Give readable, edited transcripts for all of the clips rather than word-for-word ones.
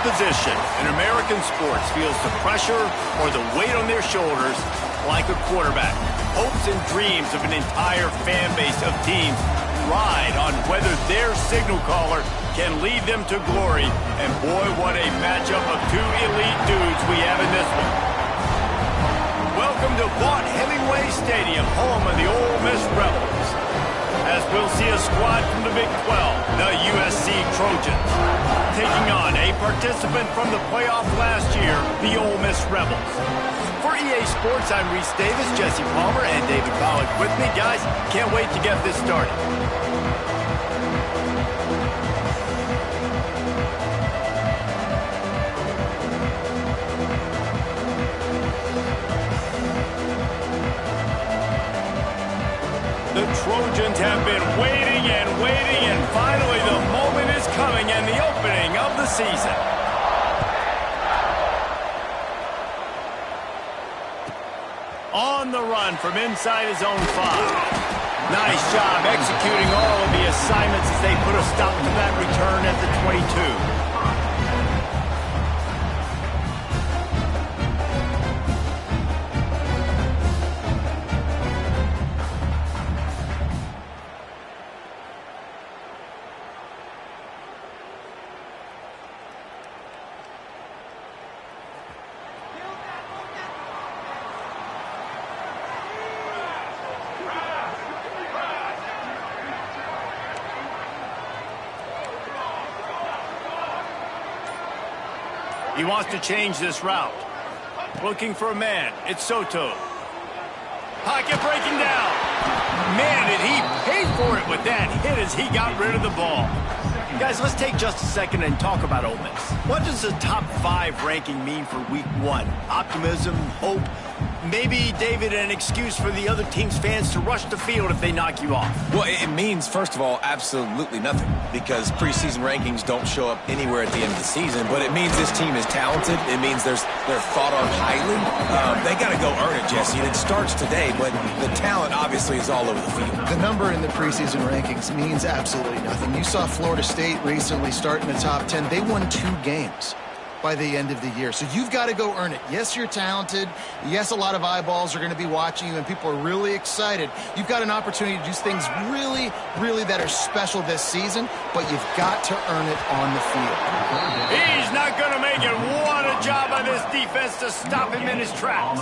position in American sports feels the pressure or the weight on their shoulders like a quarterback. Hopes and dreams of an entire fan base of teams ride on whether their signal caller can lead them to glory. And boy, what a matchup of two elite dudes we have in this one. Welcome to Vaught-Hemingway Stadium, home of the Ole Miss Rebels. As we'll see a squad from the Big 12, the USC Trojans, taking on a participant from the playoff last year, the Ole Miss Rebels. For EA Sports, I'm Reese Davis, Jesse Palmer, and David Pollack with me. Guys, can't wait to get this started. The Trojans have been waiting and finally the moment is coming and the opening of the season. On the run from inside his own 5. Nice job executing all of the assignments as they put a stop to that return at the 22. He wants to change this route. Looking for a man. It's Soto. Pocket breaking down. Man, did he pay for it with that hit as he got rid of the ball. Guys, let's take just a second and talk about Ole Miss. What does the top 5 ranking mean for week 1? Optimism, hope, maybe, David, an excuse for the other team's fans to rush the field if they knock you off. Well, it means, first of all, absolutely nothing, because preseason rankings don't show up anywhere at the end of the season, but it means this team is talented. It means they're thought of highly. They got to go earn it, Jesse, and it starts today, but the talent obviously is all over the field. The number in the preseason rankings means absolutely nothing. You saw Florida State recently start in the top 10. They won 2 games by the end of the year. So you've got to go earn it. Yes, you're talented. Yes, a lot of eyeballs are going to be watching you and people are really excited. You've got an opportunity to do things really, really that are special this season, but you've got to earn it on the field. He's not going to make it. What a job by this defense to stop him in his tracks.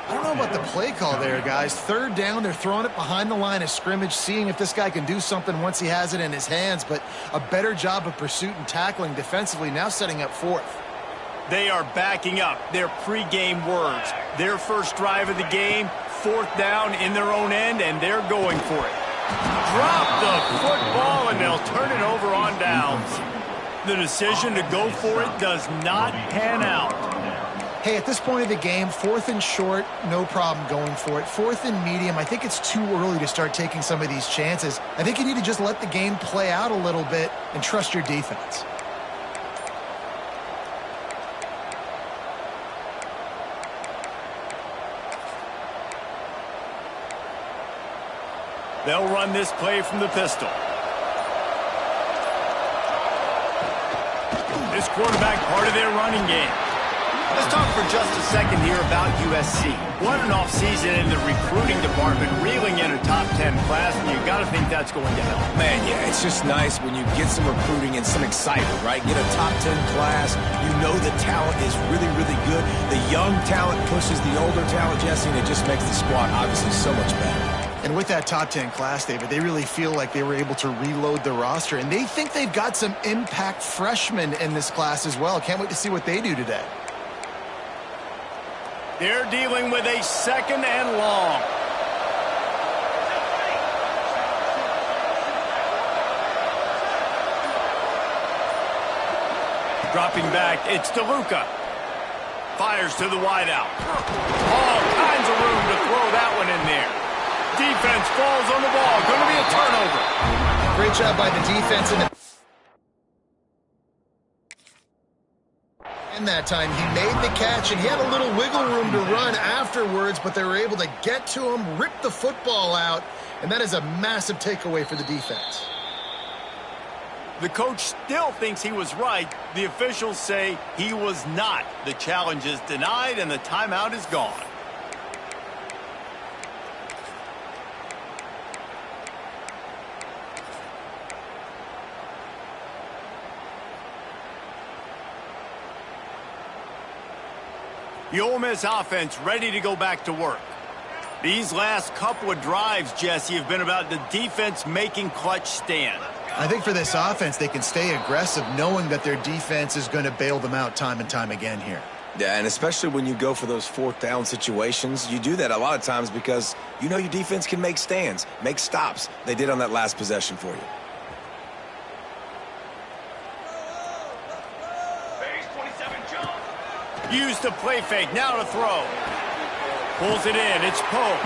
I don't know about the play call there, guys. 3rd down, they're throwing it behind the line of scrimmage, seeing if this guy can do something once he has it in his hands, but a better job of pursuit and tackling defensively, now setting up 4th. They are backing up their pregame words. Their first drive of the game, 4th down in their own end, and they're going for it. Drop the football, and they'll turn it over on downs. The decision to go for it does not pan out. Hey, at this point of the game, 4th and short, no problem going for it. 4th and medium, I think it's too early to start taking some of these chances. I think you need to just let the game play out a little bit and trust your defense. They'll run this play from the pistol. This quarterback part of their running game. Let's talk for just a second here about USC. What an offseason in the recruiting department, reeling in a top 10 class, and you got to think that's going to help. Man, yeah, it's just nice when you get some recruiting and some excitement, right? Get a top 10 class. You know the talent is really, really good. The young talent pushes the older talent, Jesse, and it just makes the squad obviously so much better. And with that top 10 class, David, they really feel like they were able to reload the roster, and they think they've got some impact freshmen in this class as well. Can't wait to see what they do today. They're dealing with a 2nd and long. Dropping back, it's DeLuca. Fires to the wideout. All kinds of room to throw that one in there. Defense falls on the ball. Going to be a turnover. Great job by the defense in that time. He made the catch, and he had a little wiggle room to run afterwards, but they were able to get to him, rip the football out, and that is a massive takeaway for the defense. The coach still thinks he was right. The officials say he was not. The challenge is denied, and the timeout is gone. The Ole Miss offense ready to go back to work. These last couple of drives, Jesse, have been about the defense making clutch stand. I think for this offense, they can stay aggressive knowing that their defense is going to bail them out time and time again here. Yeah, and especially when you go for those fourth down situations, you do that a lot of times because you know your defense can make stands, make stops. They did on that last possession for you. Use the play fake, now to throw. Pulls it in, it's Pope.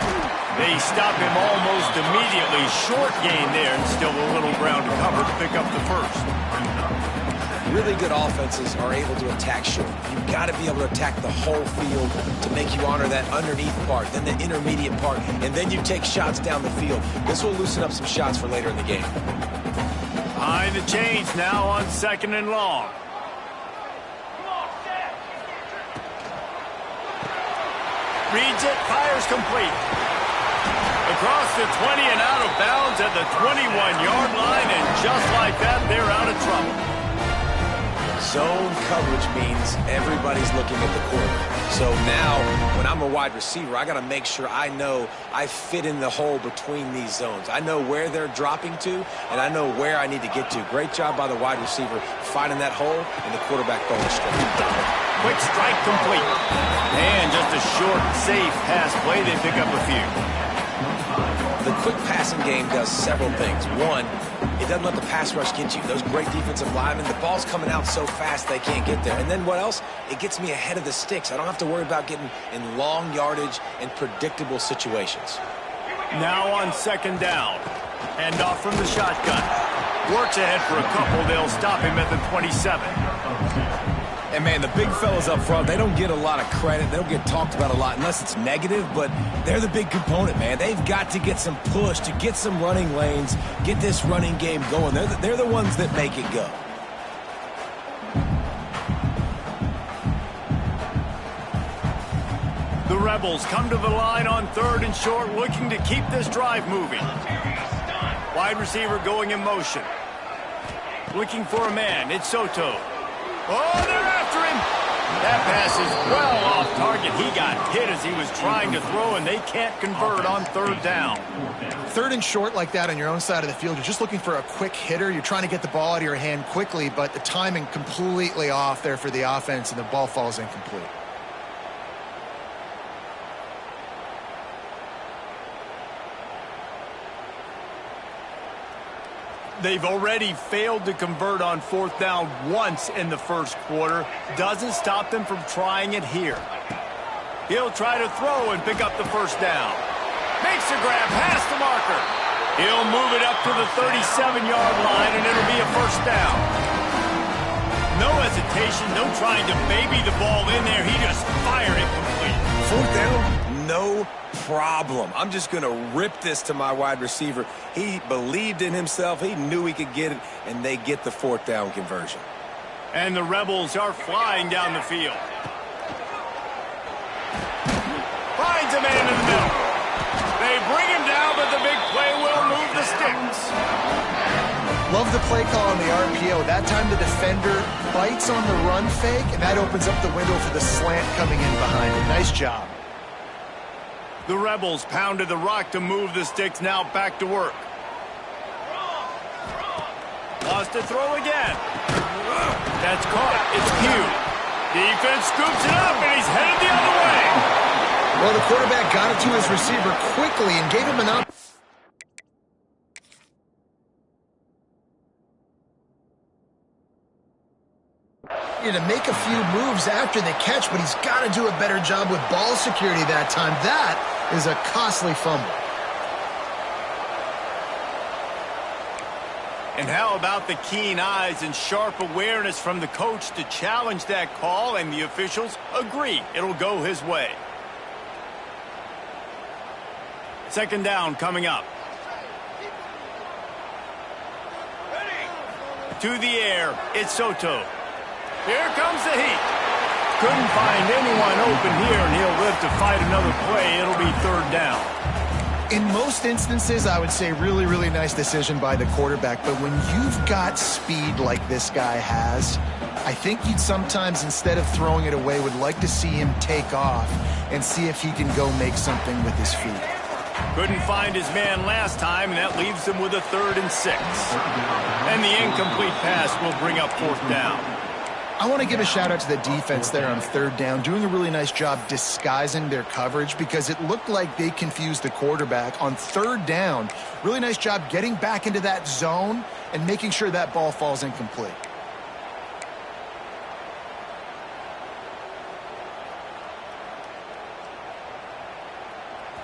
They stop him almost immediately. Short gain there, and still a little ground to cover to pick up the first. Really good offenses are able to attack short. You've got to be able to attack the whole field to make you honor that underneath part, then the intermediate part, and then you take shots down the field. This will loosen up some shots for later in the game. Behind the chains now on 2nd and long. Reads it, fires complete. Across the 20 and out of bounds at the 21-yard line, and just like that, they're out of trouble. Zone coverage means everybody's looking at the quarterback. So now, when I'm a wide receiver, I got to make sure I know I fit in the hole between these zones. I know where they're dropping to, and I know where I need to get to. Great job by the wide receiver finding that hole, and the quarterback going straight. Quick strike complete. And just a short, safe pass play. They pick up a few. The quick passing game does several things. One, it doesn't let the pass rush get you. Those great defensive linemen, the ball's coming out so fast they can't get there. And then what else? It gets me ahead of the sticks. I don't have to worry about getting in long yardage and predictable situations. Now on 2nd down. Hand off from the shotgun. Works ahead for a couple. They'll stop him at the 27. And, man, the big fellas up front, they don't get a lot of credit. They don't get talked about a lot unless it's negative, but they're the big component, man. They've got to get some push, to get some running lanes, get this running game going. They're the ones that make it go. The Rebels come to the line on 3rd and short, looking to keep this drive moving. Wide receiver going in motion. Looking for a man. It's Soto. Oh, they're after him. That pass is well off target. He got hit as he was trying to throw, and they can't convert on 3rd down. 3rd and short like that on your own side of the field, you're just looking for a quick hitter. You're trying to get the ball out of your hand quickly, but the timing completely off there for the offense, and the ball falls incomplete. They've already failed to convert on 4th down once in the first quarter. Doesn't stop them from trying it here. He'll try to throw and pick up the first down. Makes a grab past the marker. He'll move it up to the 37-yard line, and it'll be a first down. No hesitation, no trying to baby the ball in there. He just fired it complete. 4th down, no problem. I'm just going to rip this to my wide receiver. He believed in himself. He knew he could get it, and they get the 4th down conversion. And the Rebels are flying down the field. Finds a man in the middle. They bring him down, but the big play will move the sticks. Love the play call on the RPO. That time the defender bites on the run fake, and that opens up the window for the slant coming in behind him. Nice job. The Rebels pounded the rock to move the sticks, now back to work. Lost to throw again. That's caught. It's Pugh. Defense scoops it up, and he's headed the other way. Well, the quarterback got it to his receiver quickly and gave him an opportunity to make a few moves after the catch, but he's got to do a better job with ball security that time. That is a costly fumble. And how about the keen eyes and sharp awareness from the coach to challenge that call, and the officials agree it'll go his way. 2nd down coming up. To the air, it's Soto. Here comes the heat. Couldn't find anyone open here, and he'll live to fight another play. It'll be third down. In most instances, I would say really, really nice decision by the quarterback. But when you've got speed like this guy has, I think you'd sometimes, instead of throwing it away, would like to see him take off and see if he can go make something with his feet. Couldn't find his man last time, and that leaves him with a 3rd and 6. And the incomplete pass will bring up 4th down. I want to give a shout out to the defense there on 3rd down, doing a really nice job disguising their coverage because it looked like they confused the quarterback on 3rd down. Really nice job getting back into that zone and making sure that ball falls incomplete.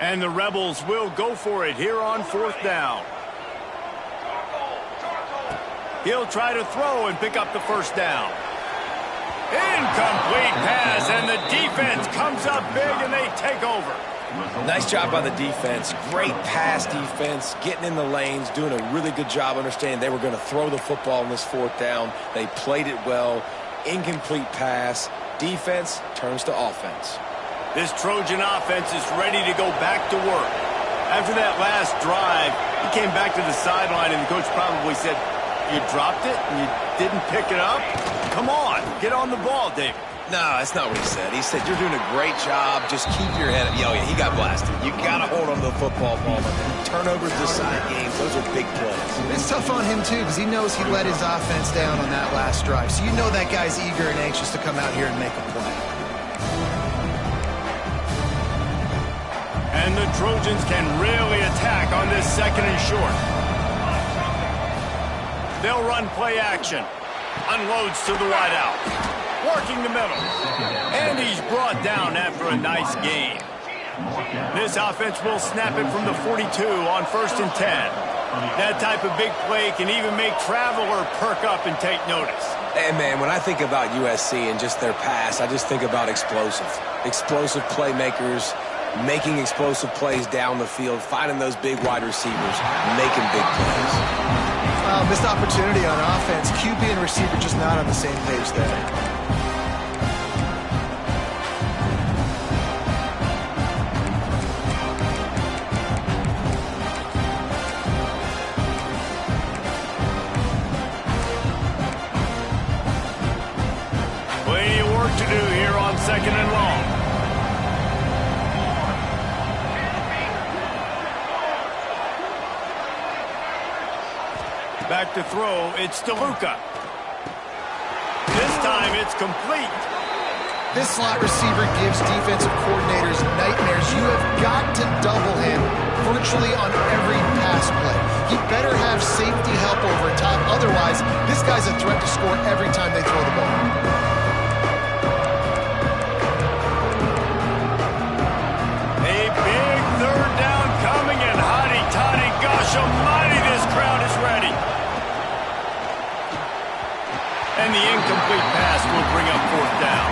And the Rebels will go for it here on 4th down. He'll try to throw and pick up the 1st down. Incomplete pass, and the defense comes up big, and they take over. Nice job by the defense. Great pass defense, getting in the lanes, doing a really good job understanding they were going to throw the football on this 4th down. They played it well. Incomplete pass. Defense turns to offense. This Trojan offense is ready to go back to work. After that last drive, he came back to the sideline, and the coach probably said, "You dropped it and you didn't pick it up? Come on, get on the ball, David." No, that's not what he said. He said, "You're doing a great job. Just keep your head up." Yeah, he got blasted. You got to hold on to the football ball. Turnovers decide games. Those are big plays. It's tough on him, too, because he knows he let his offense down on that last drive. So you know that guy's eager and anxious to come out here and make a play. And the Trojans can really attack on this 2nd and short. They'll run play action. Unloads to the wideout. Working the middle. And he's brought down after a nice gain. This offense will snap it from the 42 on 1st and 10. That type of big play can even make Traveler perk up and take notice. Hey, man, when I think about USC and just their pass, I just think about explosive. Explosive playmakers, making explosive plays down the field, finding those big wide receivers, making big plays. Missed opportunity on offense. QB and receiver just not on the same page there. Plenty of work to do here on 2nd and long. Back to throw, it's DeLuca. This time it's complete. This slot receiver gives defensive coordinators nightmares. You have got to double him virtually on every pass play. He better have safety help over top. Otherwise, this guy's a threat to score every time they throw the ball. A big 3rd down coming, and hotty toddy, gosh almighty, this crowd is ready. And the incomplete pass will bring up 4th down.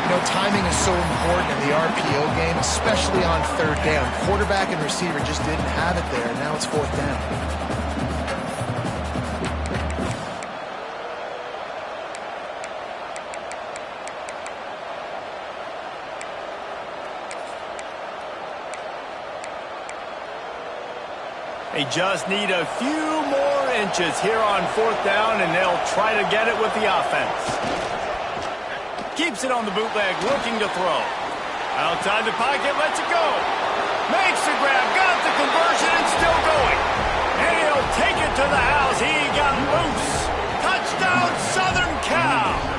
You know, timing is so important in the RPO game, especially on 3rd down. Quarterback and receiver just didn't have it there, and now it's 4th down. They just need a few more inches here on 4th down, and they'll try to get it with the offense. Keeps it on the bootleg, looking to throw. Outside the pocket, lets it go. Makes the grab, got the conversion, and still going. And he'll take it to the house. He got loose. Touchdown, Southern Cal.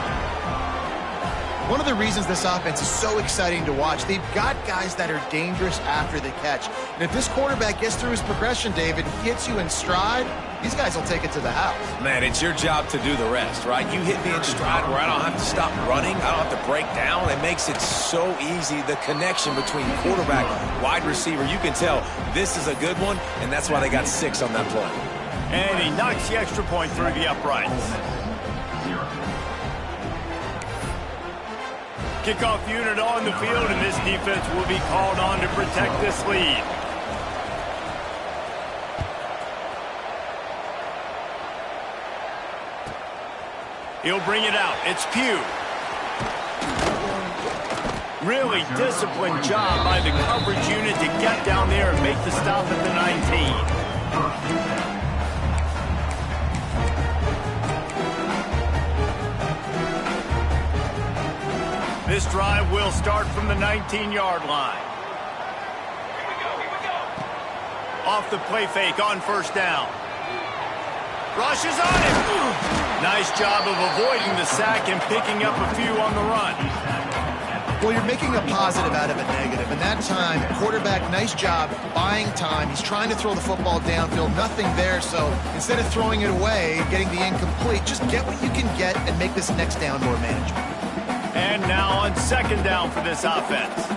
One of the reasons this offense is so exciting to watch, they've got guys that are dangerous after the catch. And if this quarterback gets through his progression, David, hits you in stride, these guys will take it to the house. Man, it's your job to do the rest, right? You hit me in stride where I don't have to stop running. I don't have to break down. It makes it so easy, the connection between quarterback, wide receiver. You can tell this is a good one, and that's why they got 6 on that play. And he knocks the extra point through the uprights. Kickoff unit on the field, and this defense will be called on to protect this lead. He'll bring it out. It's Pugh. Really disciplined job by the coverage unit to get down there and make the stop at the 19. This drive will start from the 19-yard line. Off the play fake on first down. Rushes on him. Nice job of avoiding the sack and picking up a few on the run. Well, you're making a positive out of a negative. And that time, quarterback, nice job buying time. He's trying to throw the football downfield. Nothing there. So instead of throwing it away, getting the incomplete, just get what you can get and make this next down more manageable. And now on second down for this offense.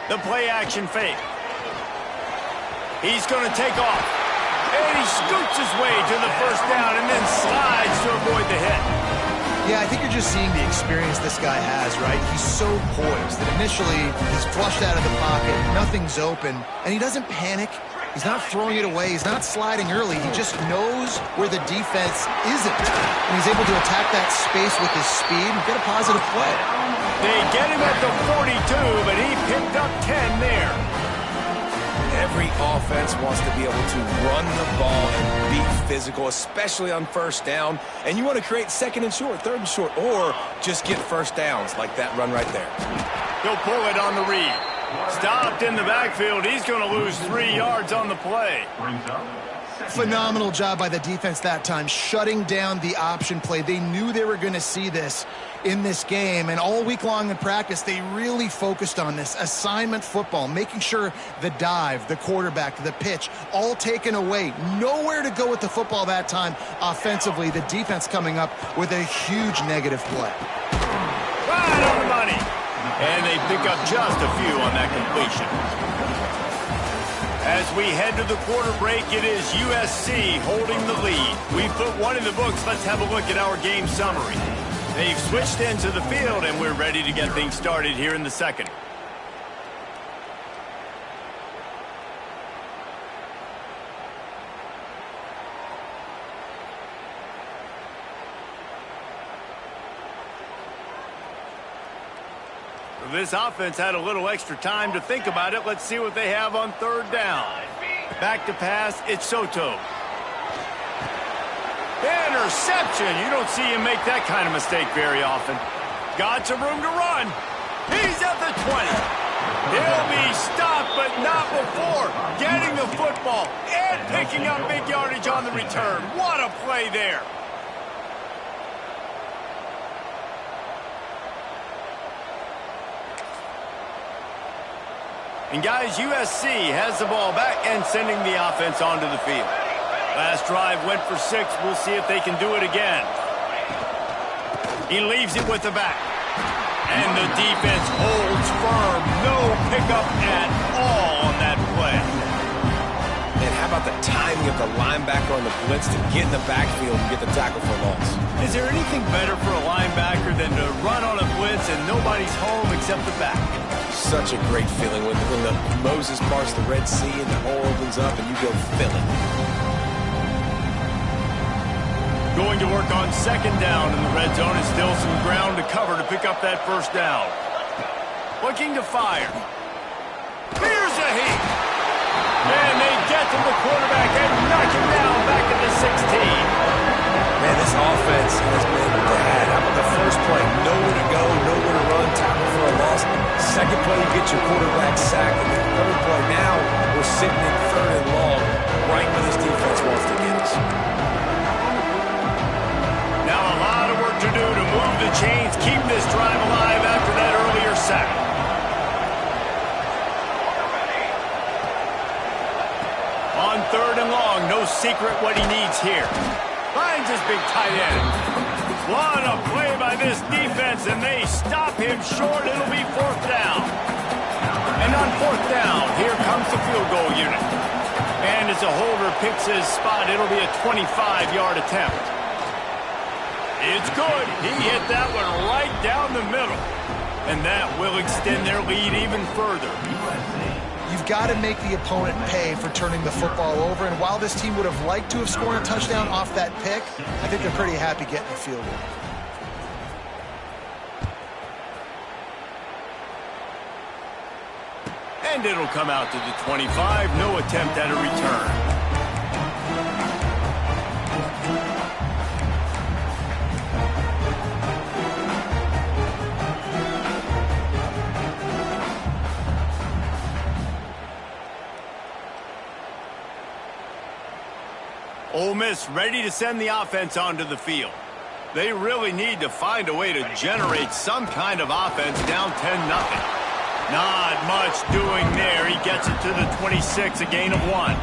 The play action fake. He's going to take off. And he scoots his way to the first down and then slides to avoid the hit. Yeah, I think you're just seeing the experience this guy has, right? He's so poised that initially he's flushed out of the pocket, nothing's open, and he doesn't panic. He's not throwing it away. He's not sliding early. He just knows where the defense isn't. And he's able to attack that space with his speed and get a positive play. They get him at the 42, but he picked up 10 there. Every offense wants to be able to run the ball and be physical, especially on first down. And you want to create second and short, third and short, or just get first downs like that run right there. He'll pull it on the read. Stopped in the backfield. He's going to lose 3 yards on the play. Phenomenal job by the defense that time, shutting down the option play. They knew they were going to see this in this game, and all week long in practice, they really focused on this assignment football, making sure the dive, the quarterback, the pitch, all taken away. Nowhere to go with the football that time offensively. The defense coming up with a huge negative play. Right on the money. And they pick up just a few on that completion. As we head to the quarter break, it is USC holding the lead. We put one in the books. Let's have a look at our game summary. They've switched into the field, and we're ready to get things started here in the second. This offense had a little extra time to think about it. Let's see what they have on third down. Back to pass, it's Soto. Interception. You don't see him make that kind of mistake very often. Got some room to run. He's at the 20. He'll be stopped, but not before getting the football and picking up big yardage on the return. What a play there. And guys, USC has the ball back and sending the offense onto the field. Last drive went for 6. We'll see if they can do it again. He leaves it with the back. And the defense holds firm. No pickup at all on that play. And how about the timing of the linebacker on the blitz to get in the backfield and get the tackle for loss? Is there anything better for a linebacker than to run on a blitz and nobody's home except the back? Such a great feeling when the Moses parts the Red Sea and the hole opens up and you go fill it. Going to work on second down in the red zone, and still some ground to cover to pick up that first down. Looking to fire. Here's a heat. And they get to the quarterback and knock him down back at the 16. Man, this offense has been bad. How about the first play? Nowhere to go, nowhere to run, tackle for a loss. Second play, you get your quarterback sacked. And the third play, now we're sitting in third and long, right where this defense wants to get us. Now a lot of work to do to move the chains, keep this drive alive after that earlier sack. On third and long, no secret what he needs here. Finds his big tight end. What a play by this defense, and they stop him short. It'll be fourth down. And on fourth down, here comes the field goal unit. And as a holder picks his spot, it'll be a 25-yard attempt. It's good. He hit that one right down the middle. And that will extend their lead even further. You've got to make the opponent pay for turning the football over. And while this team would have liked to have scored a touchdown off that pick, I think they're pretty happy getting the field goal. And it'll come out to the 25. No attempt at a return. Ole Miss ready to send the offense onto the field. They really need to find a way to generate some kind of offense down 10-0. Not much doing there. He gets it to the 26, a gain of 1.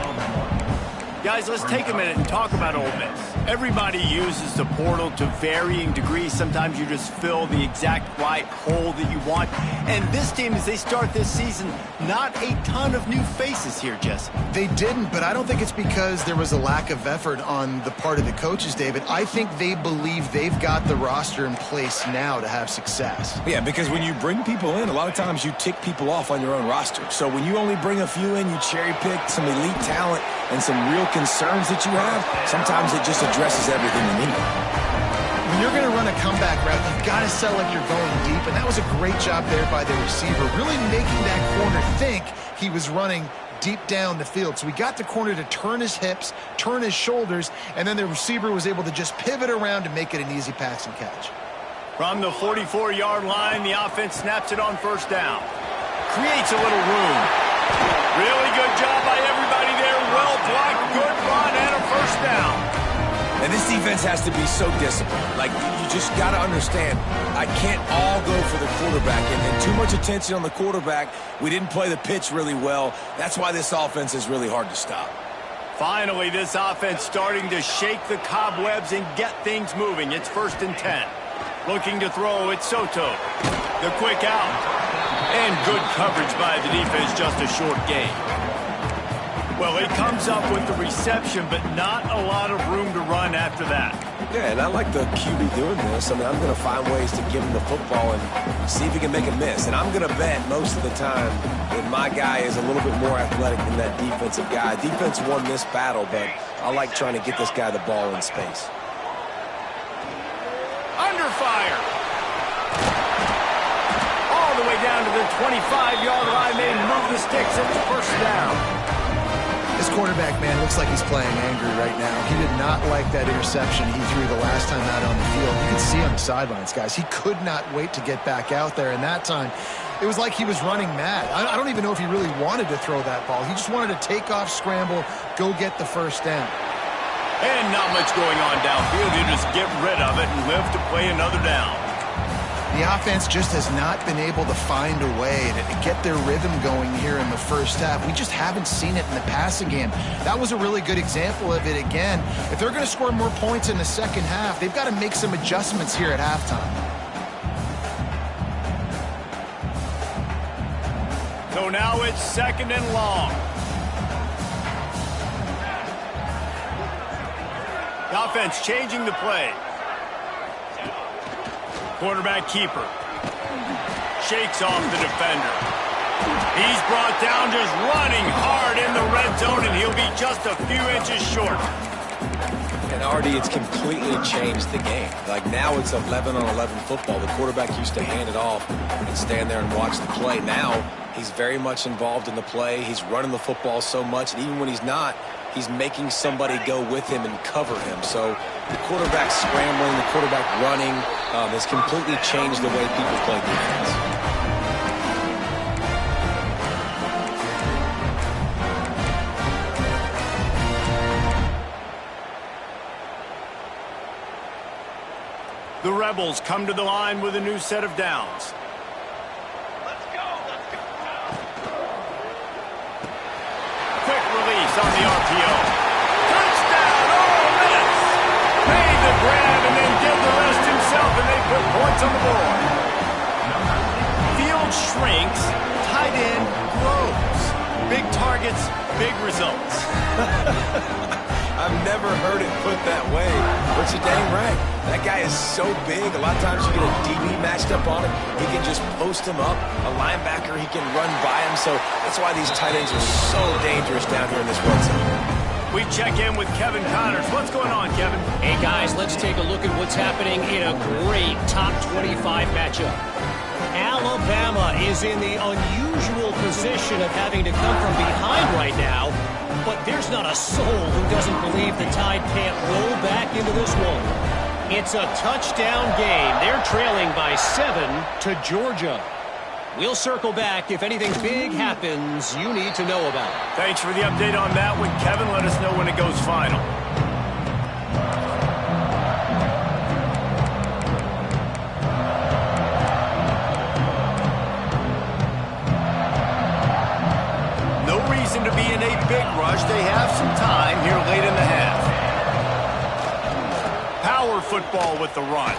Guys, let's take a minute and talk about Ole Miss. Everybody uses the portal to varying degrees. Sometimes you just fill the exact right hole that you want. And this team, as they start this season, not a ton of new faces here, Jesse. They didn't, but I don't think it's because there was a lack of effort on the part of the coaches, David. I think they believe they've got the roster in place now to have success. Yeah, because when you bring people in, a lot of times you tick people off on your own roster. So when you only bring a few in, you cherry pick some elite talent and some real concerns that you have, sometimes it just addresses everything you need. When you're going to run a comeback route, you've got to sell like you're going deep, and that was a great job there by the receiver, really making that corner think he was running deep down the field. So he got the corner to turn his hips, turn his shoulders, and then the receiver was able to just pivot around and make it an easy pass and catch. From the 44-yard line, the offense snaps it on first down. Creates a little room. Really good job by everybody there. Well blocked, good run, and a first down. And this defense has to be so disciplined. Like, you just got to understand, I can't all go for the quarterback. And too much attention on the quarterback. We didn't play the pitch really well. That's why this offense is really hard to stop. Finally, this offense starting to shake the cobwebs and get things moving. It's 1st and 10. Looking to throw, it's Soto. The quick out. And good coverage by the defense, just a short gain. Well, he comes up with the reception, but not a lot of room to run after that. Yeah, and I like the QB doing this. I mean, I'm going to find ways to give him the football and see if he can make a miss. And I'm going to bet most of the time that my guy is a little bit more athletic than that defensive guy. Defense won this battle, but I like trying to get this guy the ball in space. Under fire. All the way down to the 25-yard line. They move the sticks. It's first down. This quarterback, man, looks like he's playing angry right now. He did not like that interception he threw the last time out on the field. You could see on the sidelines, guys. He could not wait to get back out there, and that time it was like he was running mad. I don't even know if he really wanted to throw that ball. He just wanted to take off, scramble, go get the first down. And not much going on downfield. You just get rid of it and live to play another down. The offense just has not been able to find a way to get their rhythm going here in the first half. We just haven't seen it in the passing game. That was a really good example of it again. If they're going to score more points in the second half, they've got to make some adjustments here at halftime. So now it's 2nd and long. The offense changing the play. Quarterback keeper. Shakes off the defender. He's brought down just running hard in the red zone, and he'll be just a few inches short. And already it's completely changed the game. Like now it's 11-on-11 football. The quarterback used to hand it off and stand there and watch the play. Now he's very much involved in the play. He's running the football so much, and even when he's not, he's making somebody go with him and cover him. So the quarterback scrambling, the quarterback running has completely changed the way people play defense. The Rebels come to the line with a new set of downs. Quick release on the RPO. Touchdown, Ole Miss! Made the grab and then did the rest himself, and they put points on the board. Field shrinks, tight end grows. Big target targets, big results. I've never heard it put that way, but you're dang right. That guy is so big. A lot of times you get a DB matched up on him. He can just post him up. A linebacker, he can run by him. So that's why these tight ends are so dangerous down here in this red zone. We check in with Kevin Connors. What's going on, Kevin? Hey, guys, let's take a look at what's happening in a great top 25 matchup. Alabama is in the unusual position of having to come from behind right now, but there's not a soul who doesn't believe the Tide can't roll back into this one. It's a touchdown game. They're trailing by 7 to Georgia. We'll circle back if anything big happens you need to know about. Thanks for the update on that one, Kevin. Let us know when it goes final. No reason to be in a big rush. They have some time here late in the half. Power football with the run.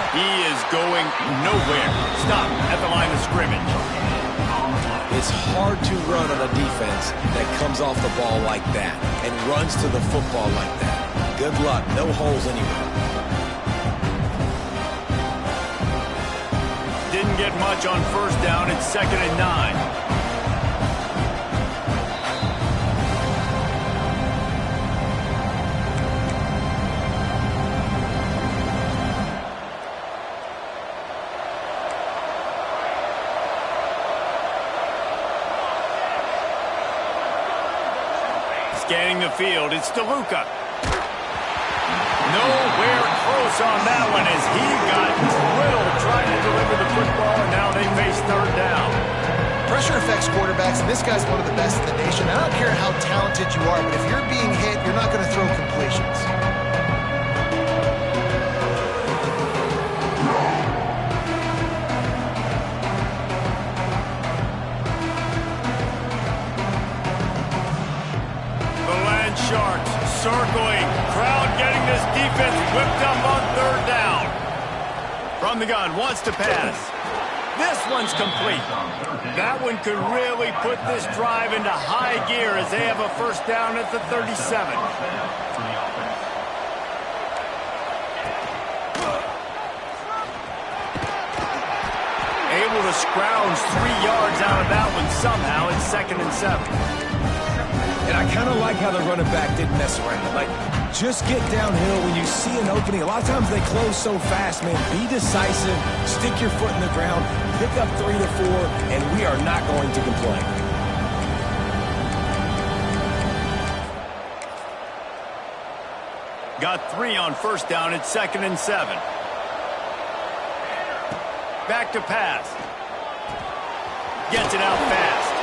He is going nowhere. Stop at the line of scrimmage. It's hard to run on a defense that comes off the ball like that and runs to the football like that. Good luck. No holes anywhere. Didn't get much on first down. It's 2nd and 9. Scanning the field, it's DeLuca. Nowhere close on that one as he got drilled trying to deliver the football, and now they face 3rd down. Pressure affects quarterbacks, and this guy's one of the best in the nation. I don't care how talented you are, but if you're being hit, you're not going to throw completions. Sharks circling. Crowd getting this defense whipped up on 3rd down. From the gun, wants to pass. This one's complete. That one could really put this drive into high gear as they have a 1st down at the 37. Able to scrounge 3 yards out of that one somehow. It's 2nd and 7. And I kind of like how the running back didn't mess around. Like, just get downhill when you see an opening. A lot of times they close so fast, man. Be decisive, stick your foot in the ground, pick up 3 to 4, and we are not going to complain. Got 3 on 1st down. It's 2nd and 7. Back to pass. Gets it out fast.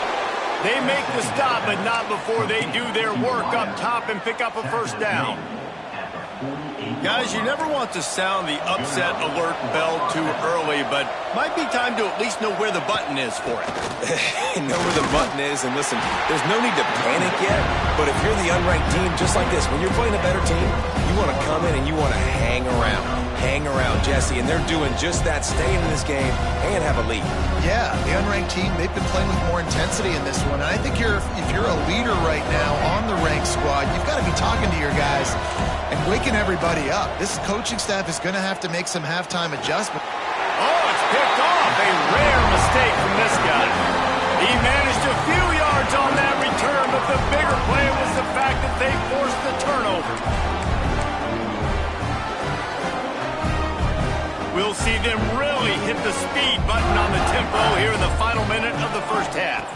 They make the stop, but not before they do their work up top and pick up a 1st down. Guys, you never want to sound the upset alert bell too early, but might be time to at least know where the button is for it. Know where the button is, and listen, there's no need to panic yet, but if you're the unranked team, just like this, when you're playing a better team, you want to come in and you want to hang around. Hang around, Jesse, and they're doing just that, staying in this game and have a lead. Yeah, the unranked team, they've been playing with more intensity in this one. And I think if you're a leader right now on the ranked squad, you've got to be talking to your guys and waking everybody up. This coaching staff is going to have to make some halftime adjustments. Oh, it's picked off. A rare mistake from this guy. He managed a few yards on that return, but the bigger play was the fact that they forced the turnover. We'll see them really hit the speed button on the tempo here in the final minute of the 1st half.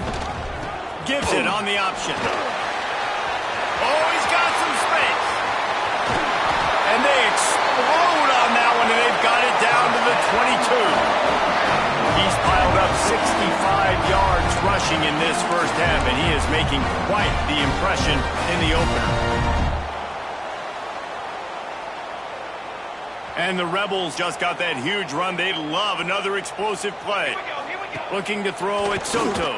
Gives it on the option. Oh, he's got some space. And they explode on that one, and they've got it down to the 22. He's piled up 65 yards rushing in this 1st half, and he is making quite the impression in the opener. And the Rebels just got that huge run. They'd love another explosive play. Looking to throw at Soto.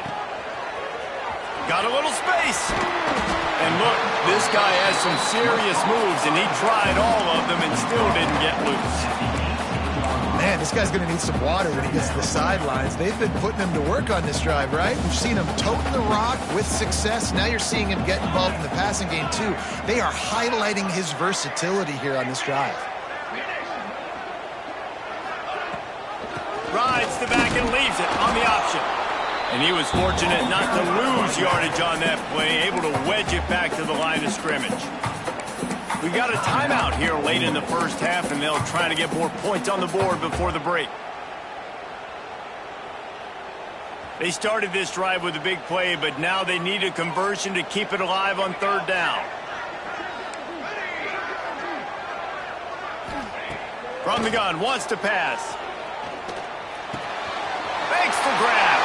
Got a little space. And look, this guy has some serious moves, and he tried all of them and still didn't get loose. Man, this guy's going to need some water when he gets to the sidelines. They've been putting him to work on this drive, right? We've seen him toting the rock with success. Now you're seeing him get involved in the passing game, too. They are highlighting his versatility here on this drive. Rides the back and leaves it on the option. And he was fortunate not to lose yardage on that play, able to wedge it back to the line of scrimmage. We got a timeout here late in the first half, and they'll try to get more points on the board before the break. They started this drive with a big play, but now they need a conversion to keep it alive on third down. From the gun, wants to pass. Makes the grab.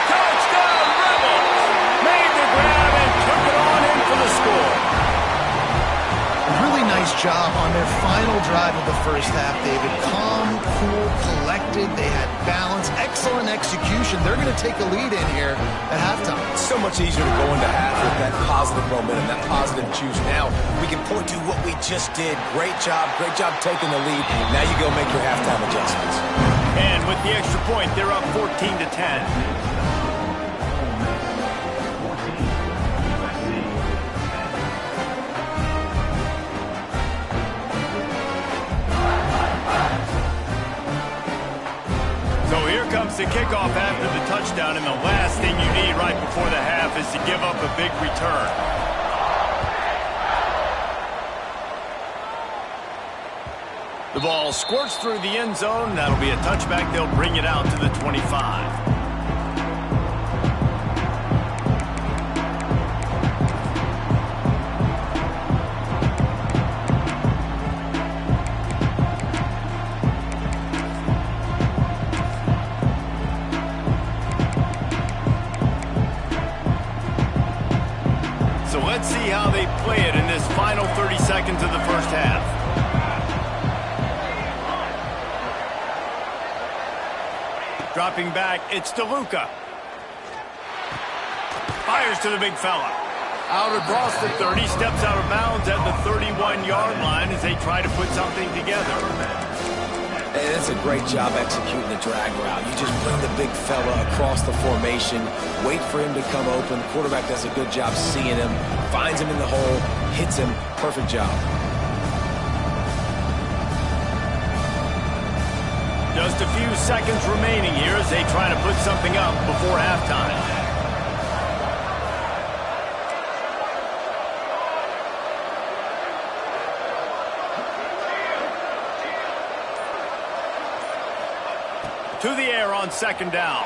Touchdown, Rebels! Made the grab and took it on in for the score. Really nice job on their final drive of the first half, David. Calm, cool, collected. They had balance. Excellent execution. They're going to take a lead in here at halftime. It's so much easier to go into half with that positive momentum, that positive juice. Now we can point to what we just did. Great job taking the lead. Now you go make your halftime adjustments. And with the extra point, they're up 14-10. So here comes the kickoff after the touchdown, and the last thing you need right before the half is to give up a big return. The ball squirts through the end zone. That'll be a touchback. They'll bring it out to the 25. So let's see how they play it in this final 30 seconds of the first half. Dropping back, it's DeLuca. Fires to the big fella. Out across the 30, steps out of bounds at the 31-yard line as they try to put something together. Hey, that's a great job executing the drag route. You just bring the big fella across the formation, wait for him to come open. The quarterback does a good job seeing him, finds him in the hole, hits him. Perfect job. Just a few seconds remaining here as they try to put something up before halftime. To the air on second down.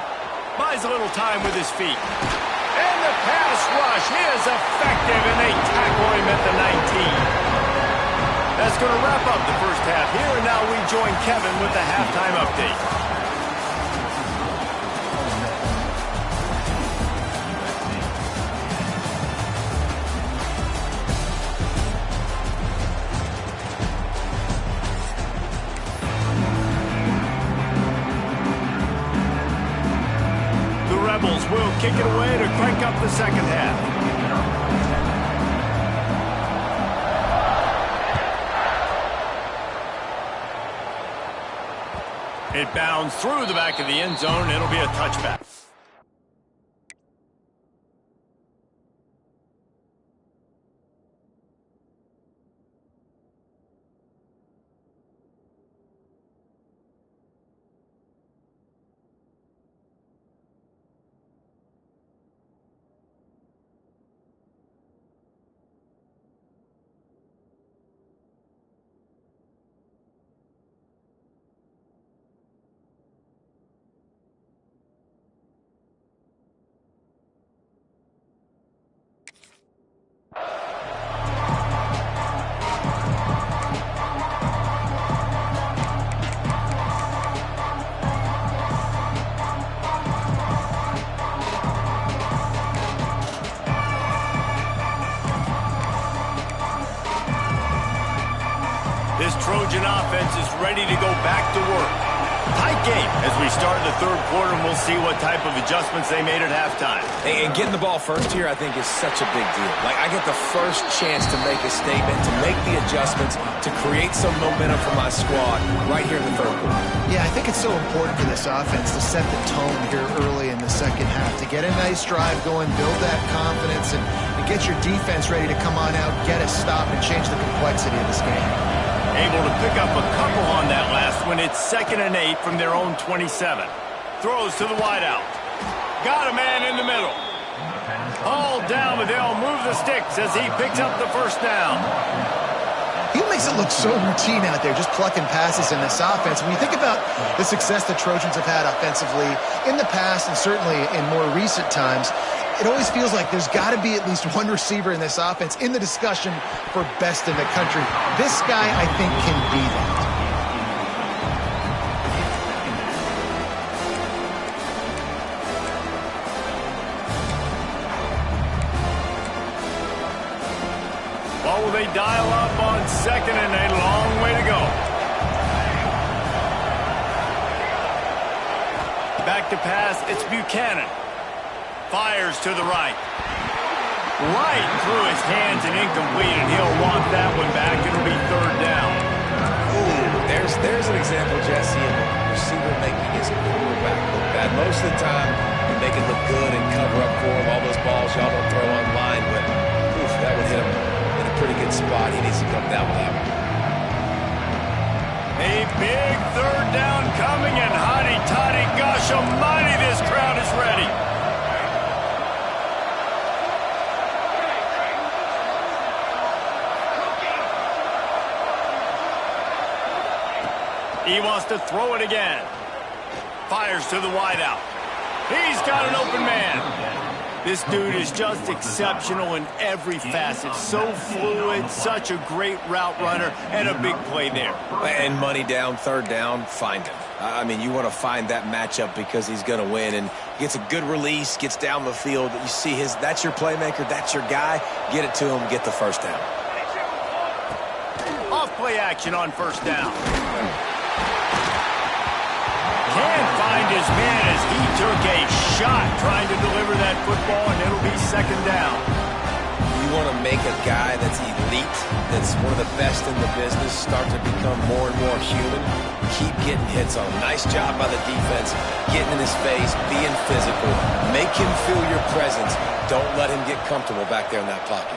Buys a little time with his feet. And the pass rush is effective, and they tackle him at the 19. That's going to wrap up the first half here, and now we join Kevin with the halftime update. The Rebels will kick it away to crank up the second half. It bounds through the back of the end zone. It'll be a touchback. This Trojan offense is ready to go back to work. Tight game as we start the third quarter, and we'll see what type of adjustments they made at halftime. And getting the ball first here, I think, is such a big deal. Like, I get the first chance to make a statement, to make the adjustments, to create some momentum for my squad right here in the third quarter. Yeah, I think it's so important for this offense to set the tone here early in the second half, to get a nice drive going, build that confidence, and get your defense ready to come on out, get a stop, and change the complexity of this game. Able to pick up a couple on that last one. It's 2nd and 8 from their own 27. Throws to the wideout. Got a man in the middle. Hauled down, but they'll move the sticks as he picks up the first down. He makes it look so routine out there, just plucking passes in this offense. When you think about the success the Trojans have had offensively in the past and certainly in more recent times, it always feels like there's got to be at least one receiver in this offense in the discussion for best in the country. This guy, I think, can be that. Well, will they dial up on 2nd and a long way to go? Back to pass, it's Buchanan. Fires to the right. Right through his hands and incomplete, and he'll want that one back. It'll be 3rd down. Ooh, there's an example, Jesse, of a receiver making his quarterback look bad. Most of the time, you make it look good and cover up for him. All those balls y'all don't throw online, but oof, that would hit him in a pretty good spot. He needs to come down with that one. A big 3rd down coming, and hotty toddy, gosh almighty, this crowd is ready. He wants to throw it again. Fires to the wideout. He's got an open man. This dude is just exceptional in every facet. So fluid, such a great route runner, and a big play there. And money down, 3rd down, find him. I mean, you want to find that matchup because he's going to win. And gets a good release, gets down the field. You see that's your playmaker, that's your guy. Get it to him, get the 1st down. Off play action on 1st down. Can't find his man as he took a shot trying to deliver that football, and it'll be 2nd down. You want to make a guy that's elite, that's one of the best in the business, start to become more and more human. Keep getting hits on him. Nice job by the defense, getting in his face, being physical. Make him feel your presence. Don't let him get comfortable back there in that pocket.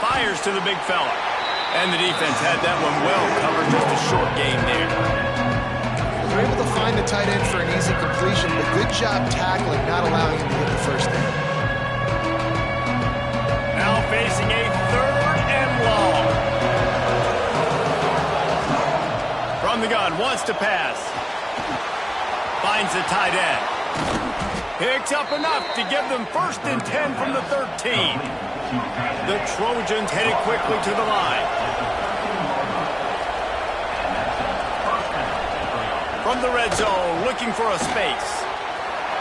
Fires to the big fella. And the defense had that one well covered. Just a short game there. They're able to find the tight end for an easy completion, but good job tackling, not allowing him to get the 1st down. Now facing a 3rd and long. From the gun, wants to pass. Finds the tight end. Picks up enough to give them 1st and 10 from the 13. The Trojans headed quickly to the line. From the red zone, looking for a space.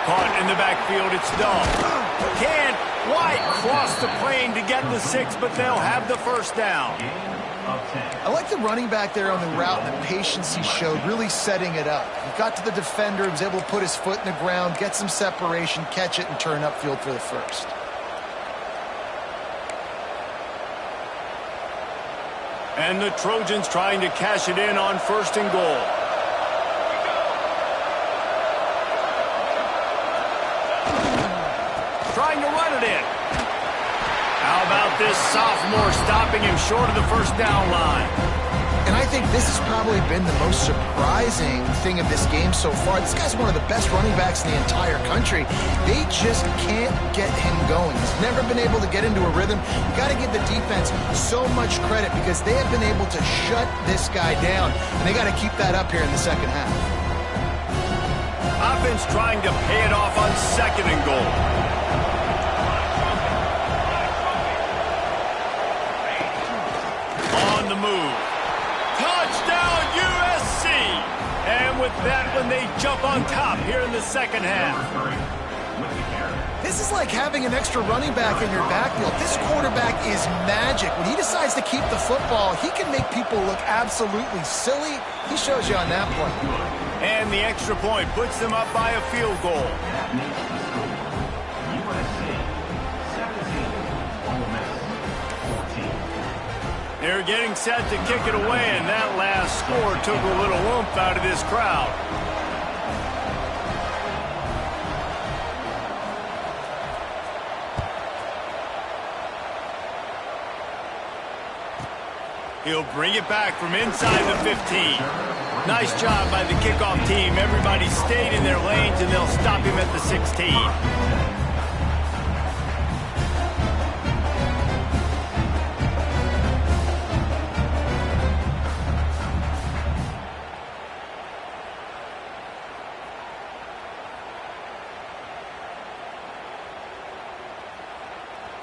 Caught in the backfield, it's Dog. Can't quite cross the plane to get the 6, but they'll have the 1st down. I like the running back there on the route and the patience he showed, really setting it up. He got to the defender, was able to put his foot in the ground, get some separation, catch it, and turn upfield for the 1st. And the Trojans trying to cash it in on 1st and goal. Trying to run it in. How about this sophomore stopping him short of the 1st down line? And I think this has probably been the most surprising thing of this game so far. This guy's one of the best running backs in the entire country. They just can't get him going. He's never been able to get into a rhythm. You got to give the defense so much credit because they have been able to shut this guy down, and they got to keep that up here in the second half. Offense trying to pay it off on 2nd and goal. On the move. Touchdown USC! And with that one, they jump on top here in the second half. This is like having an extra running back in your backfield. This quarterback is magic. When he decides to keep the football, he can make people look absolutely silly. He shows you on that play. And the extra point puts them up by a field goal. They're getting set to kick it away, and that last score took a little oomph out of this crowd. He'll bring it back from inside the 15. Nice job by the kickoff team. Everybody stayed in their lanes, and they'll stop him at the 16.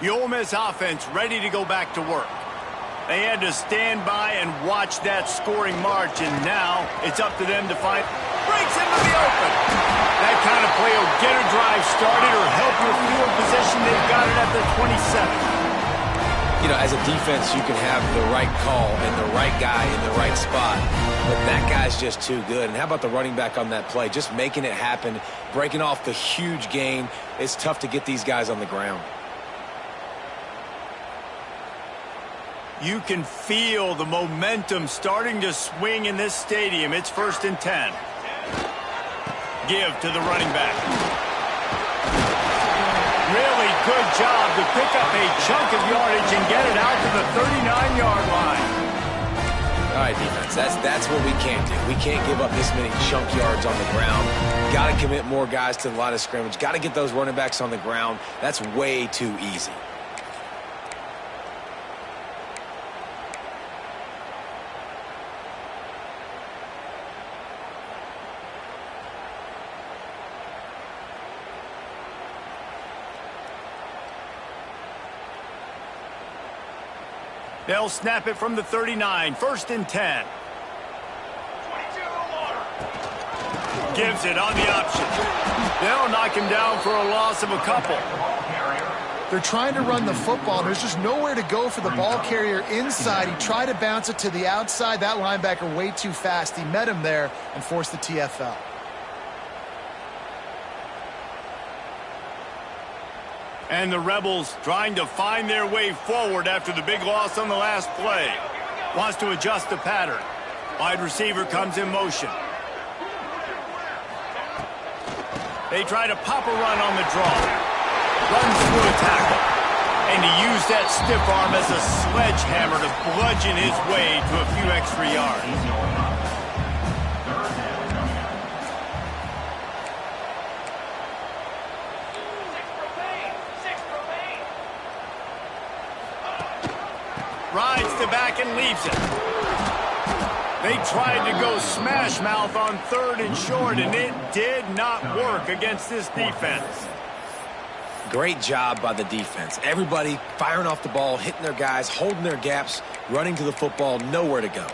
The Ole Miss offense ready to go back to work. They had to stand by and watch that scoring march, and now it's up to them to find. Breaks into the open. That kind of play will get a drive started or help your field position. They've got it at the 27. You know, as a defense, you can have the right call and the right guy in the right spot, but that guy's just too good. And how about the running back on that play? Just making it happen, breaking off the huge gain. It's tough to get these guys on the ground. You can feel the momentum starting to swing in this stadium. It's 1st and 10. Give to the running back. Really good job to pick up a chunk of yardage and get it out to the 39-yard line. All right, defense, that's what we can't do. We can't give up this many chunk yards on the ground. Got to commit more guys to the line of scrimmage. Got to get those running backs on the ground. That's way too easy. They'll snap it from the 39, 1st and 10. Gives it on the option. They'll knock him down for a loss of a couple. They're trying to run the football. There's just nowhere to go for the ball carrier inside. He tried to bounce it to the outside. That linebacker way too fast. He met him there and forced the TFL. And the Rebels trying to find their way forward after the big loss on the last play. Wants to adjust the pattern. Wide receiver comes in motion. They try to pop a run on the draw. Runs through a tackle. And he used that stiff arm as a sledgehammer to bludgeon his way to a few extra yards. Rides the back and leaves it. They tried to go smash mouth on 3rd and short, and it did not work against this defense. Great job by the defense. Everybody firing off the ball, hitting their guys, holding their gaps, running to the football, nowhere to go.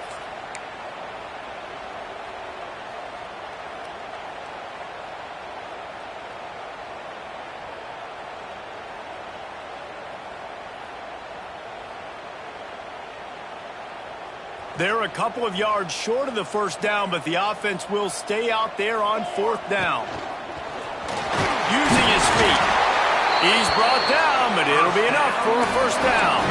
They're a couple of yards short of the 1st down, but the offense will stay out there on 4th down. Using his feet. He's brought down, but it'll be enough for a 1st down.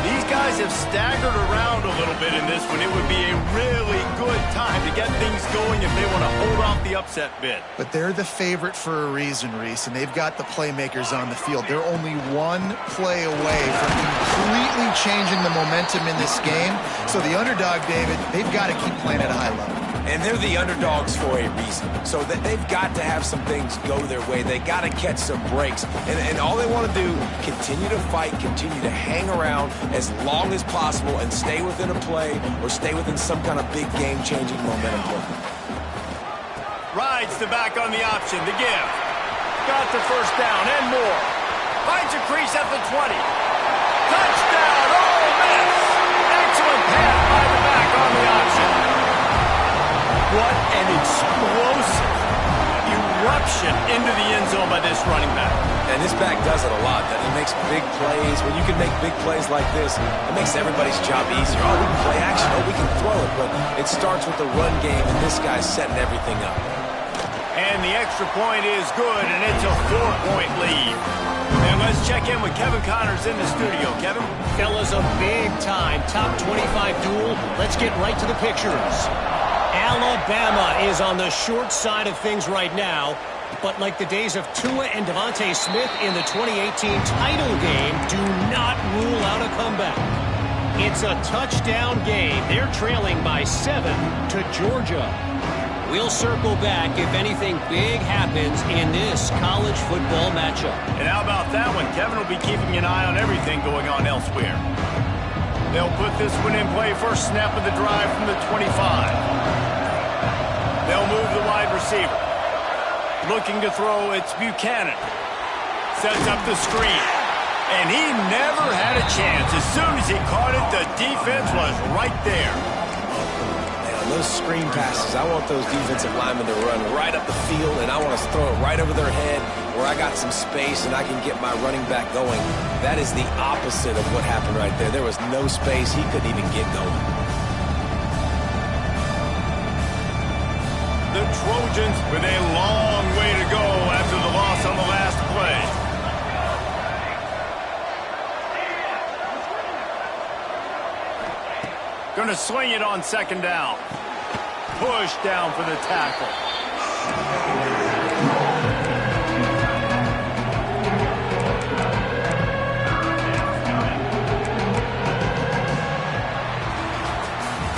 These guys have staggered around a little bit in this one. It would be a really good time to get things going if they want to hold off the upset bid. But they're the favorite for a reason, Reese, and they've got the playmakers on the field. They're only one play away from completely changing the momentum in this game. So the underdog, David, they've got to keep playing at a high level. And they're the underdogs for a reason. So that they've got to have some things go their way. They got to catch some breaks. And all they want to do, continue to fight, continue to hang around as long as possible and stay within a play or stay within some kind of big game-changing momentum play. Rides the back on the option, the give. Got the 1st down and more. Finds a crease at the 20. Touchdown, Ole Miss! Excellent pass by the back on the option. What an explosive. You disruption into the end zone by this running back. And this back does it a lot. That he makes big plays. When you can make big plays like this, it makes everybody's job easier. Oh, we can play action. Oh, we can throw it. But it starts with the run game, and this guy's setting everything up. And the extra point is good, and it's a 4-point lead. And let's check in with Kevin Connors in the studio. Kevin? Fellas, a big-time top 25 duel. Let's get right to the pictures. Alabama is on the short side of things right now. But like the days of Tua and Devontae Smith in the 2018 title game, do not rule out a comeback. It's a touchdown game. They're trailing by 7 to Georgia. We'll circle back if anything big happens in this college football matchup. And how about that one? Kevin will be keeping an eye on everything going on elsewhere. They'll put this one in play. First snap of the drive from the 25. They'll move the wide receiver. Looking to throw, it's Buchanan. Sets up the screen. And he never had a chance. As soon as he caught it, the defense was right there. Man, on those screen passes, I want those defensive linemen to run right up the field, and I want to throw it right over their head where I got some space and I can get my running back going. That is the opposite of what happened right there. There was no space. He couldn't even get going. The Trojans with a long way to go after the loss on the last play. Going to sling it on second down. Push down for the tackle.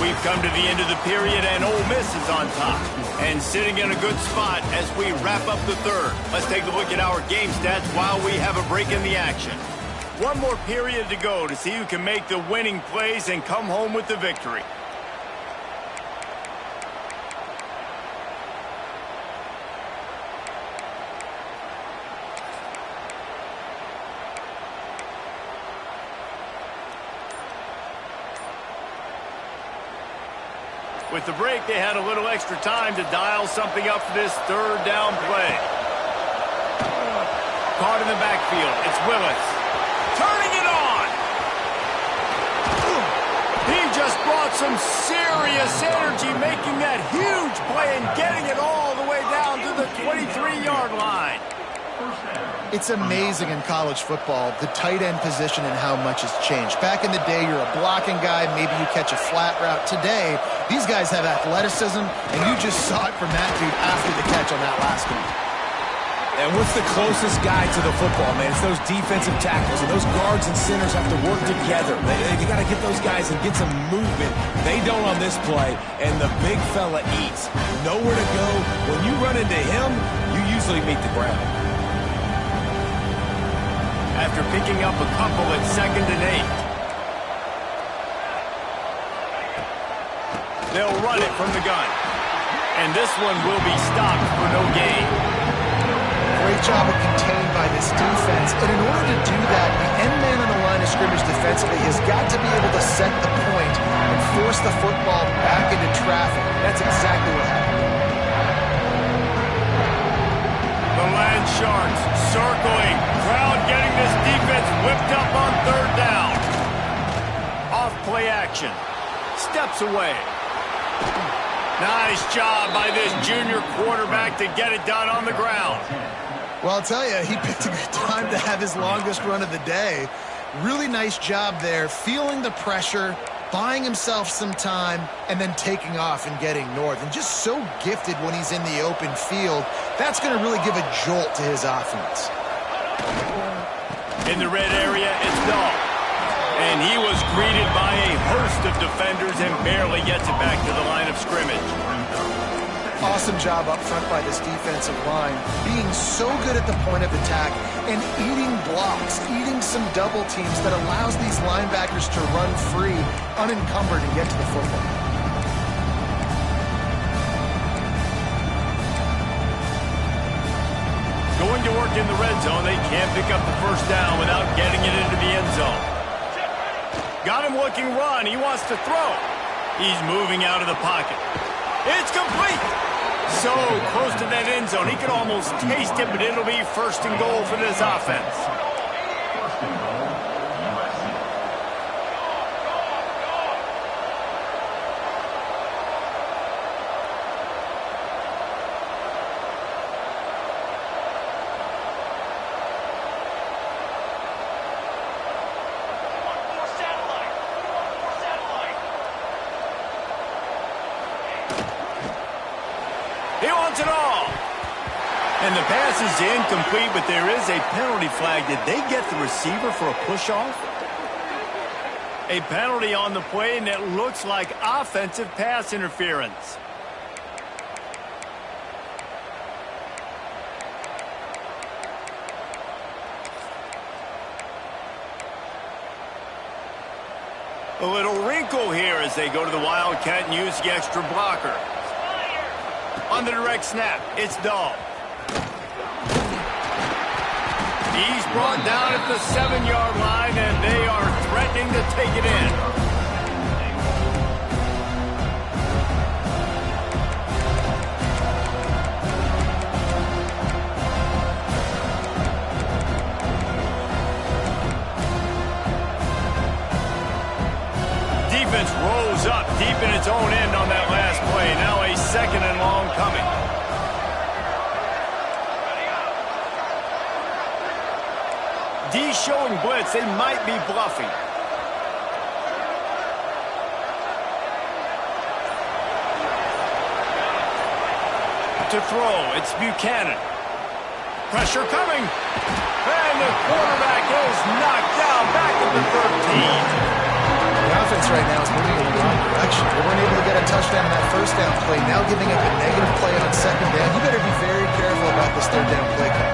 We've come to the end of the period, and Ole Miss is on top. And sitting in a good spot as we wrap up the third. Let's take a look at our game stats while we have a break in the action. One more period to go to see who can make the winning plays and come home with the victory. With the break, they had a little extra time to dial something up for this third down play. Caught in the backfield. It's Willis. Turning it on. He just brought some serious energy, making that huge play and getting it all the way down to the 23-yard line. It's amazing in college football, the tight end position and how much has changed. Back in the day, you're a blocking guy, maybe you catch a flat route. Today, these guys have athleticism, and you just saw it from that dude after the catch on that last one. And what's the closest guy to the football, man? It's those defensive tackles, and those guards and centers have to work together. You got to get those guys and get some movement. They don't on this play, and the big fella eats. Nowhere to go. When you run into him, you usually meet the ground. After picking up a couple at 2nd and 8. They'll run it from the gun. And this one will be stopped for no gain. Great job of contained by this defense. And in order to do that, the end man on the line of scrimmage defensively has got to be able to set the point and force the football back into traffic. That's exactly what happened. The Land Sharks circling. Crowd getting this defense whipped up on third down. Off play action. Steps away. Nice job by this junior quarterback to get it done on the ground. Well, I'll tell you, he picked a good time to have his longest run of the day. Really nice job there, feeling the pressure, buying himself some time, and then taking off and getting north. And just so gifted when he's in the open field. That's going to really give a jolt to his offense. In the red area, it's Dahl. And he was greeted by a host of defenders and barely gets it back to the line of scrimmage. Awesome job up front by this defensive line, being so good at the point of attack and eating blocks, eating some double teams that allows these linebackers to run free, unencumbered, and get to the football. Going to work in the red zone, they can't pick up the first down without getting it into the end zone. Got him looking run. He wants to throw. He's moving out of the pocket. It's complete. So close to that end zone. He could almost taste it, but it'll be first and goal for this offense. He wants it all. And the pass is incomplete, but there is a penalty flag. Did they get the receiver for a push-off? A penalty on the play, and it looks like offensive pass interference. A little wrinkle here as they go to the Wildcat and use the extra blocker. On the direct snap, it's Dahl. He's brought down at the 7-yard line, and they are threatening to take it in. Defense rolls up deep in its own end on that last play. Now a second and long coming. D showing blitz. They might be bluffing. To throw, it's Buchanan. Pressure coming. And the quarterback is knocked down back at the 13. The offense right now is moving in the wrong direction. They weren't able to get a touchdown on that first down play. Now giving up a negative play on second down. You better be very careful about this third down play call.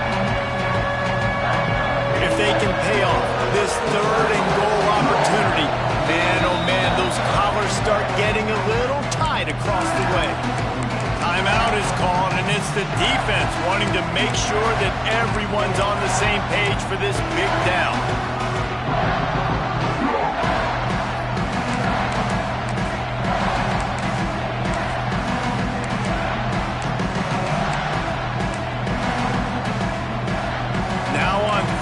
If they can pay off this third and goal opportunity, man, oh man, those collars start getting a little tight across the way. Timeout is called, and it's the defense wanting to make sure that everyone's on the same page for this big down.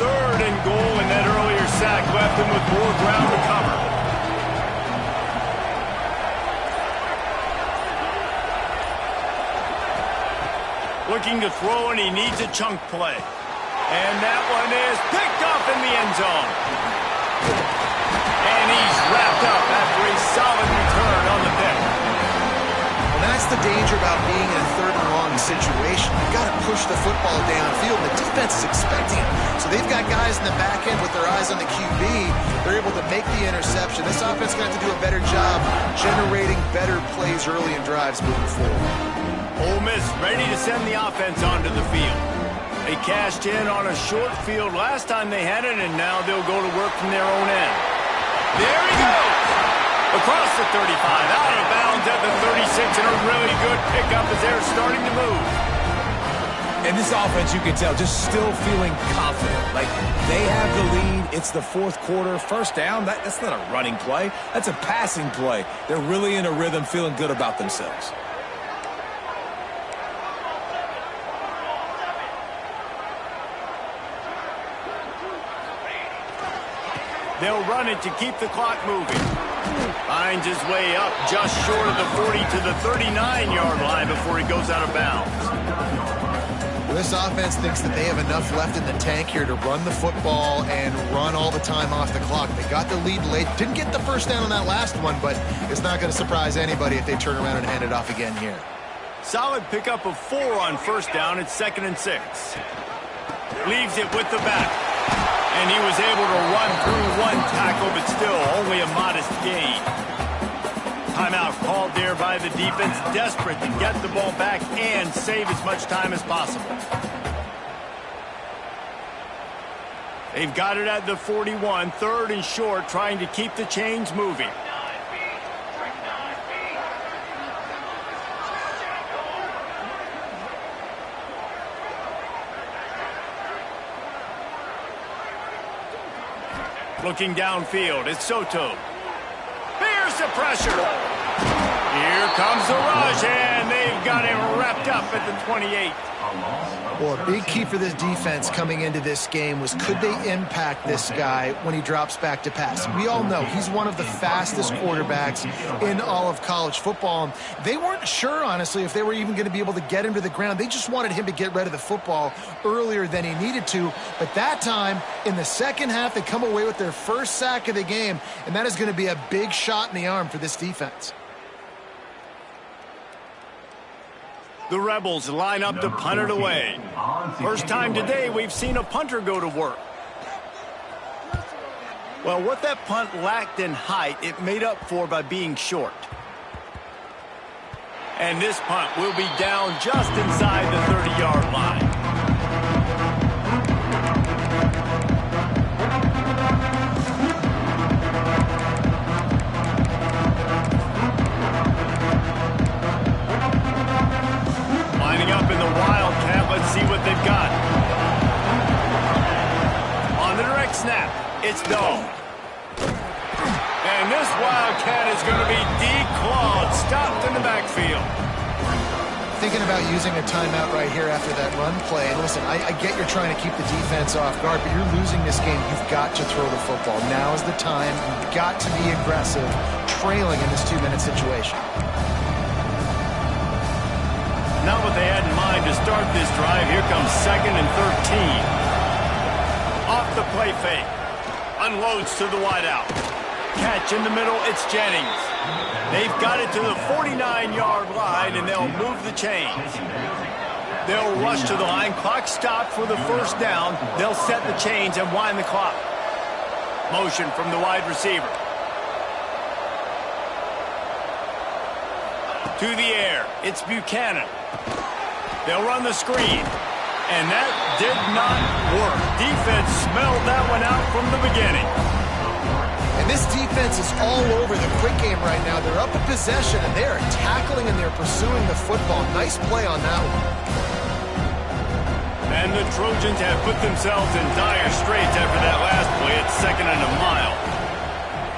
Third and goal, and that earlier sack left him with more ground to cover. Looking to throw, and he needs a chunk play. And that one is picked up in the end zone. And he's wrapped up after a solid return on the pick. Well, that's the danger about being in a third and long situation. You've got to push the football downfield. The defense is expecting it. So they've got guys in the back end with their eyes on the QB. They're able to make the interception. This offense is going to have to do a better job generating better plays early in drives moving forward. Ole Miss ready to send the offense onto the field. They cashed in on a short field last time they had it, and now they'll go to work from their own end. There he goes! Across the 35, out of bounds at the 36, and a really good pickup as they're starting to move. And this offense, you can tell, just still feeling confident. Like, they have the lead. It's the fourth quarter. First down, that's not a running play. That's a passing play. They're really in a rhythm, feeling good about themselves. They'll run it to keep the clock moving. Finds his way up just short of the 40 to the 39-yard line before he goes out of bounds. This offense thinks that they have enough left in the tank here to run the football and run all the time off the clock. They got the lead late. Didn't get the first down on that last one, but it's not going to surprise anybody if they turn around and hand it off again here. Solid pickup of 4 on first down. It's 2nd and 6. Leaves it with the back. And he was able to run through one tackle, but still only a modest gain. Timeout called there by the defense, desperate to get the ball back and save as much time as possible. They've got it at the 41, 3rd and short, trying to keep the chains moving. Looking downfield, it's Soto. Bears the pressure. Here comes the rush, and they've They've got him wrapped up at the 28. Well, a big key for this defense coming into this game was could they impact this guy when he drops back to pass? We all know he's one of the fastest quarterbacks in all of college football. They weren't sure, honestly, if they were even going to be able to get him to the ground. They just wanted him to get rid of the football earlier than he needed to. But that time, in the second half, they come away with their first sack of the game, and that is going to be a big shot in the arm for this defense. The Rebels line up to punt it away. First time today we've seen a punter go to work. Well, what that punt lacked in height, it made up for by being short. And this punt will be down just inside the 30-yard line. Up in the Wildcat, let's see what they've got. On the direct snap, it's Doe. And this Wildcat is going to be declawed, stopped in the backfield. Thinking about using a timeout right here after that run play. And listen, I get you're trying to keep the defense off guard, but you're losing this game. You've got to throw the football. Now is the time. You've got to be aggressive, trailing in this 2-minute situation. Not what they had in mind to start this drive. Here comes 2nd and 13. Off the play fake. Unloads to the wideout. Catch in the middle, it's Jennings. They've got it to the 49-yard line, and they'll move the chains. They'll rush to the line. Clock stopped for the first down. They'll set the chains and wind the clock. Motion from the wide receiver. To the air, it's Buchanan. They'll run the screen. And that did not work. Defense smelled that one out from the beginning. And this defense is all over the quick game right now. They're up in possession, and they are tackling and they're pursuing the football. Nice play on that one. And the Trojans have put themselves in dire straits after that last play. It's 2nd and a mile.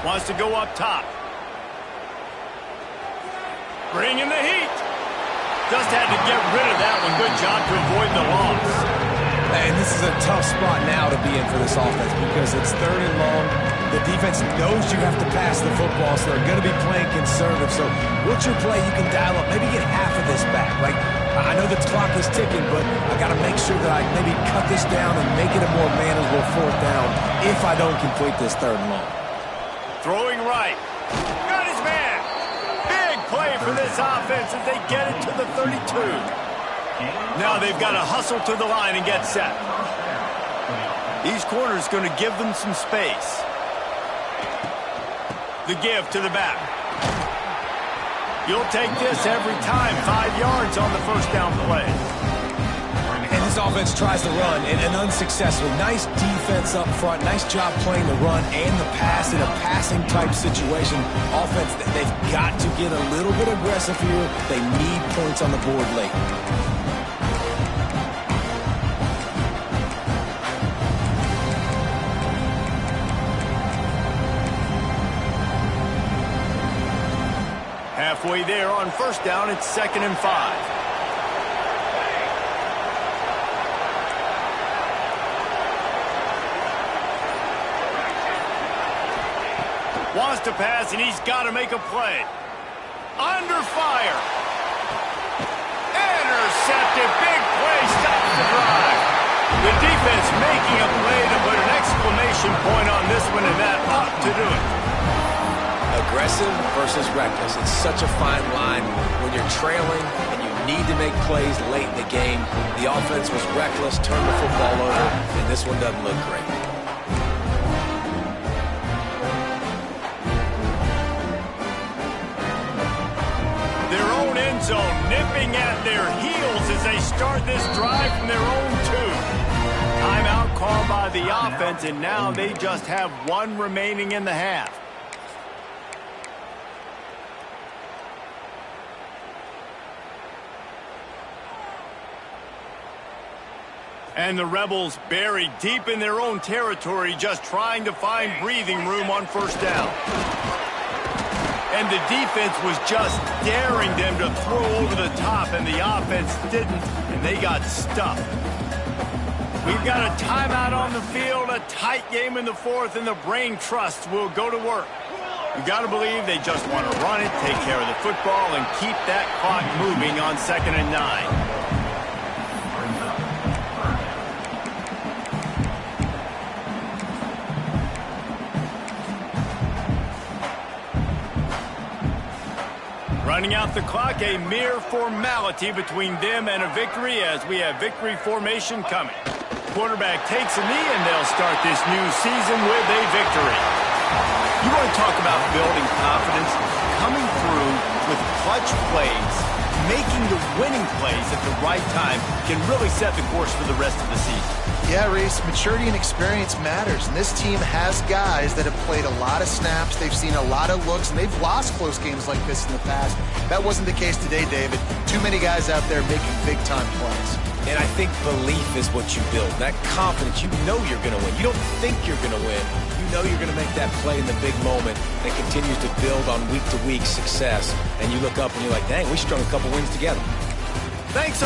Wants to go up top. Bringing the heat. Just had to get rid of that one. Good job to avoid the loss. And this is a tough spot now to be in for this offense because it's 3rd and long. The defense knows you have to pass the football, so they're going to be playing conservative. So what's your play? You can dial up. Maybe get half of this back. Like, I know the clock is ticking, but I got to make sure that I maybe cut this down and make it a more manageable 4th down if I don't complete this 3rd and long. Throwing right. Got his man. Big play for this offense as they get it to the 32. Now they've got to hustle to the line and get set. These corners going to give them some space. The give to the back. You'll take this every time. 5 yards on the first down play. And this offense tries to run and unsuccessful. Nice defense up front. Nice job playing the run and the pass in a passing type situation. Offense, they've got to get a little bit aggressive here. They need points on the board late. Halfway there on first down, it's 2nd and 5. Wants to pass, and he's got to make a play. Under fire. Intercepted. Big play. Stops the drive. The defense making a play to put an exclamation point on this one, and that ought to do it. Aggressive versus reckless. It's such a fine line when you're trailing and you need to make plays late in the game. The offense was reckless, turned the football over, and this one doesn't look great. Their own end zone nipping at their heels as they start this drive from their own 2. Timeout called by the offense, and now they just have 1 remaining in the half. And the Rebels buried deep in their own territory, just trying to find breathing room on first down. And the defense was just daring them to throw over the top, and the offense didn't, and they got stuffed. We've got a timeout on the field, a tight game in the fourth, and the Brain Trust will go to work. You got to believe they just want to run it, take care of the football, and keep that clock moving on 2nd and 9. Running out the clock, a mere formality between them and a victory as we have victory formation coming. Quarterback takes a knee, and they'll start this new season with a victory. You want to talk about building confidence? Coming through with clutch plays, making the winning plays at the right time can really set the course for the rest of the season. Yeah, Reese, maturity and experience matters, and this team has guys that have played a lot of snaps, they've seen a lot of looks, and they've lost close games like this in the past. That wasn't the case today, David. Too many guys out there making big-time plays. And I think belief is what you build, that confidence. You know you're going to win. You don't think you're going to win. You know you're going to make that play in the big moment that continues to build on week-to-week success. And you look up and you're like, dang, we strung a couple wins together. Thanks.